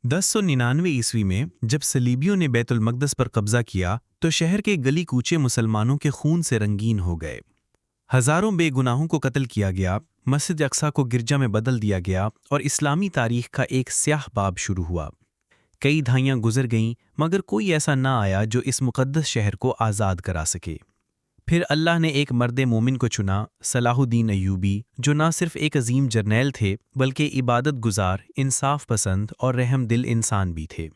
1099 में जब सलीबियों ने बैतुल मक़दस पर कब्जा किया तो शहर के गली कूचे मुसलमानों के खून से रंगीन हो गए। हजारों बेगुनाहों को कत्ल किया गया, मस्जिद अक्सा को गिरजा में बदल दिया गया और इस्लामी तारीख का एक स्याह बाब शुरू हुआ। कई दहाइयां गुजर गईं मगर कोई ऐसा ना आया जो इस मुक़द्दस शहर को आज़ाद करा सके। फिर अल्लाह ने एक मर्द मोमिन को चुना, सलाहुद्दीन अय्यूबी, जो ना सिर्फ एक अजीम जर्नैल थे बल्कि इबादत गुजार, इंसाफ पसंद और रहम दिल इंसान भी थे।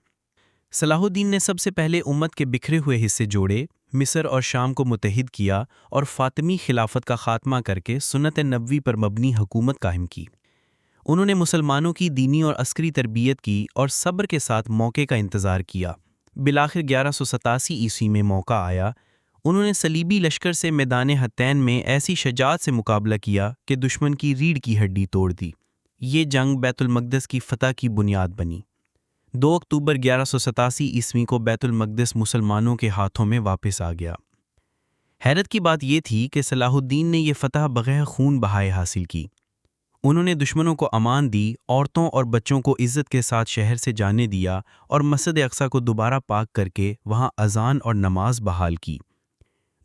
सलाहुद्दीन ने सबसे पहले उम्मत के बिखरे हुए हिस्से जोड़े, मिस्र और शाम को मुत्तहिद किया और फातिमी खिलाफत का खात्मा करके सुन्नत नबवी पर मबनी हुकूमत कायम की। उन्होंने मुसलमानों की दीनी और अस्करी तरबियत की और सब्र के साथ मौके का इंतज़ार किया। बिलाखिर 1187 ईस्वी में मौका आया। उन्होंने सलीबी लश्कर से मैदान हत्तैन में ऐसी शजाअत से मुकाबला किया कि दुश्मन की रीढ़ की हड्डी तोड़ दी। ये जंग बैतुल मक़दस की फ़तह की बुनियाद बनी। 2 अक्टूबर 1187 ईस्वी को बैतुल मक़दस मुसलमानों के हाथों में वापस आ गया। हैरत की बात यह थी कि सलाहुद्दीन ने यह फ़तह बग़ैर खून बहाए हासिल की। उन्होंने दुश्मनों को अमान दी, औरतों और बच्चों को इज़्ज़त के साथ शहर से जाने दिया और मस्जिद अक्सा को दोबारा पाक करके वहाँ अज़ान और नमाज बहाल की।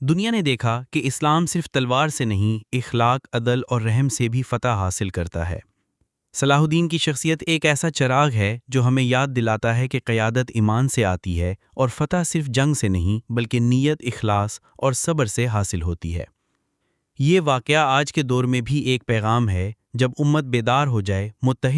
दुनिया ने देखा कि इस्लाम सिर्फ तलवार से नहीं, इखलाक, अदल और रहम से भी फ़तह हासिल करता है। सलाहुद्दीन की शख्सियत एक ऐसा चिराग है जो हमें याद दिलाता है कि क़यादत ईमान से आती है और फ़तह सिर्फ जंग से नहीं बल्कि नीयत, इखलास और सब्र से हासिल होती है। ये वाक़या आज के दौर में भी एक पैगाम है। जब उम्मत बेदार हो जाए, मुत्तहिद